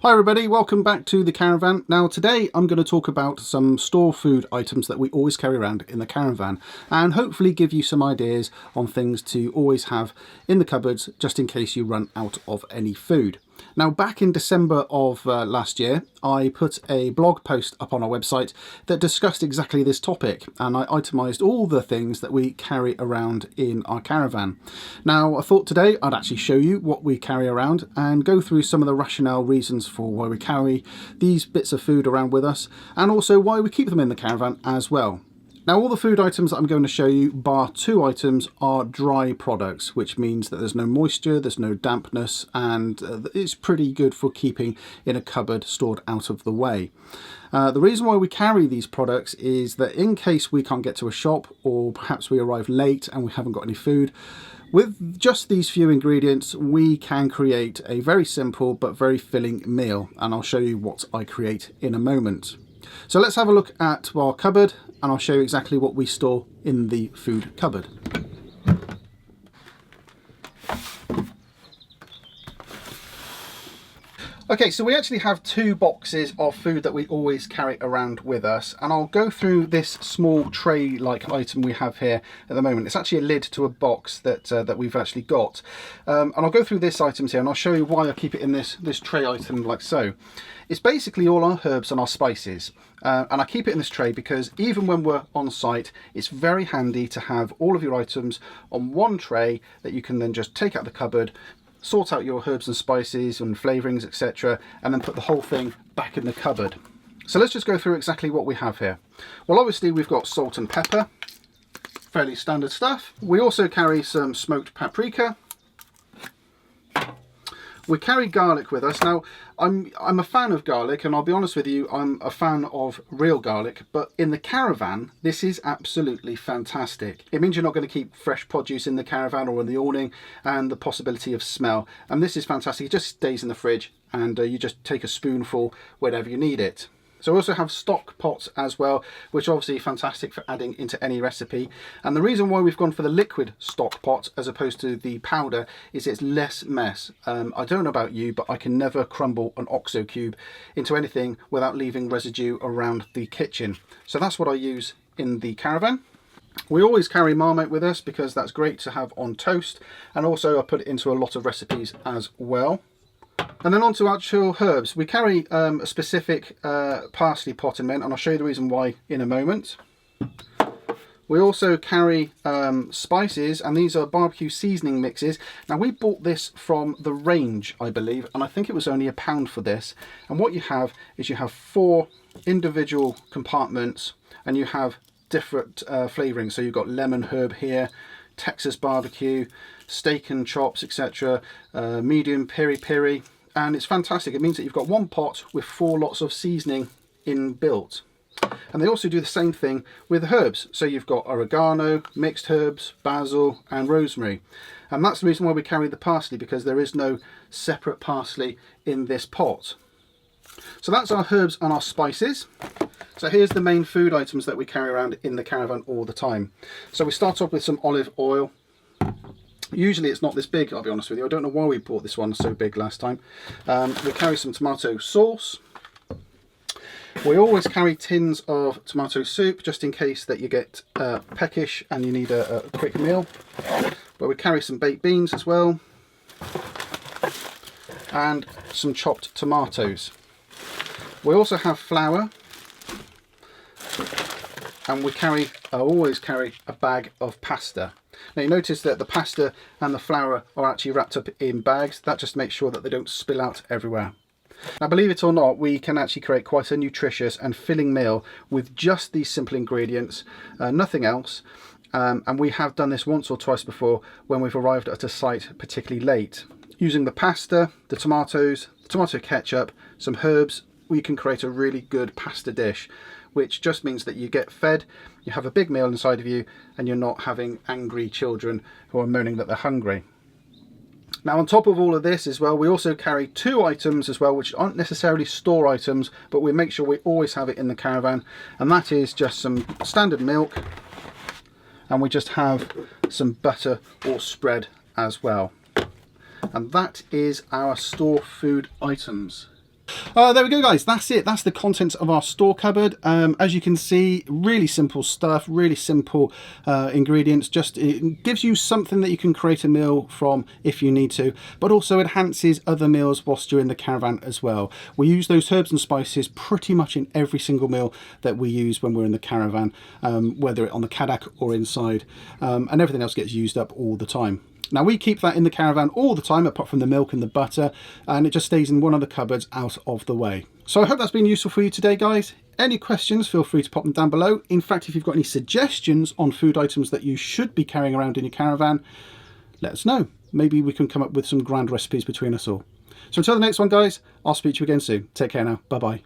Hi everybody, welcome back to the Caravan. Now today I'm going to talk about some store food items that we always carry around in the caravan and hopefully give you some ideas on things to always have in the cupboards just in case you run out of any food. Now back in December of last year I put a blog post up on our website that discussed exactly this topic, and I itemised all the things that we carry around in our caravan. Now I thought today I'd actually show you what we carry around and go through some of the rationale reasons for why we carry these bits of food around with us, and also why we keep them in the caravan as well. Now all the food items that I'm going to show you, bar two items, are dry products, which means that there's no moisture, there's no dampness, and it's pretty good for keeping in a cupboard stored out of the way. The reason why we carry these products is that in case we can't get to a shop, or perhaps we arrive late and we haven't got any food, with just these few ingredients we can create a very simple but very filling meal, and I'll show you what I create in a moment. So let's have a look at our cupboard and I'll show you exactly what we store in the food cupboard. Okay, so we actually have two boxes of food that we always carry around with us, and I'll go through this small tray-like item we have here at the moment. It's actually a lid to a box that we've actually got, and I'll go through this items here and I'll show you why I keep it in this tray item like so. It's basically all our herbs and our spices, and I keep it in this tray because even when we're on site it's very handy to have all of your items on one tray that you can then just take out the cupboard, sort out your herbs and spices and flavourings, etc., and then put the whole thing back in the cupboard. So let's just go through exactly what we have here. Well, obviously we've got salt and pepper, fairly standard stuff. We also carry some smoked paprika. We carry garlic with us. Now, I'm a fan of garlic, and I'll be honest with you, I'm a fan of real garlic, but in the caravan, this is absolutely fantastic. It means you're not going to keep fresh produce in the caravan or in the awning, and the possibility of smell. And this is fantastic. It just stays in the fridge, and you just take a spoonful whenever you need it. So we also have stock pots as well, which are obviously fantastic for adding into any recipe. And the reason why we've gone for the liquid stock pot as opposed to the powder is it's less mess. I don't know about you, but I can never crumble an OXO cube into anything without leaving residue around the kitchen. So that's what I use in the caravan. We always carry Marmite with us because that's great to have on toast, and also I put it into a lot of recipes as well. And then on to actual herbs. We carry a specific parsley pot in mint, and I'll show you the reason why in a moment. We also carry spices, and these are barbecue seasoning mixes. Now we bought this from the range, I believe, and I think it was only £1 for this. And what you have is you have 4 individual compartments, and you have different flavourings. So you've got lemon herb here, Texas barbecue, steak and chops, etc., medium peri-peri, and it's fantastic. It means that you've got one pot with 4 lots of seasoning inbuilt. And they also do the same thing with herbs. So you've got oregano, mixed herbs, basil and rosemary. And that's the reason why we carry the parsley, because there is no separate parsley in this pot. So that's our herbs and our spices. So here's the main food items that we carry around in the caravan all the time. So we start off with some olive oil. Usually it's not this big, I'll be honest with you. I don't know why we bought this one so big last time. We carry some tomato sauce. We always carry tins of tomato soup just in case that you get peckish and you need a quick meal. But we carry some baked beans as well, and some chopped tomatoes. We also have flour, and I always carry a bag of pasta. Now you notice that the pasta and the flour are actually wrapped up in bags. That just makes sure that they don't spill out everywhere. Now believe it or not, we can actually create quite a nutritious and filling meal with just these simple ingredients, nothing else. And we have done this once or twice before when we've arrived at a site particularly late. Using the pasta, the tomatoes, the tomato ketchup, some herbs, we can create a really good pasta dish, which just means that you get fed, you have a big meal inside of you, and you're not having angry children who are moaning that they're hungry. Now on top of all of this as well, we also carry 2 items as well, which aren't necessarily store items, but we make sure we always have it in the caravan, and that is just some standard milk, and we just have some butter or spread as well. And that is our store food items. There we go, guys. That's it. That's the contents of our store cupboard. As you can see, really simple stuff, really simple ingredients. Just it gives you something that you can create a meal from if you need to, but also enhances other meals whilst you're in the caravan as well. We use those herbs and spices pretty much in every single meal that we use when we're in the caravan, whether it's on the kadak or inside, and everything else gets used up all the time. Now we keep that in the caravan all the time, apart from the milk and the butter, and it just stays in one of the cupboards out of the way. So I hope that's been useful for you today, guys. Any questions, feel free to pop them down below. In fact, if you've got any suggestions on food items that you should be carrying around in your caravan, let us know. Maybe we can come up with some grand recipes between us all. So until the next one, guys, I'll speak to you again soon. Take care now. Bye-bye.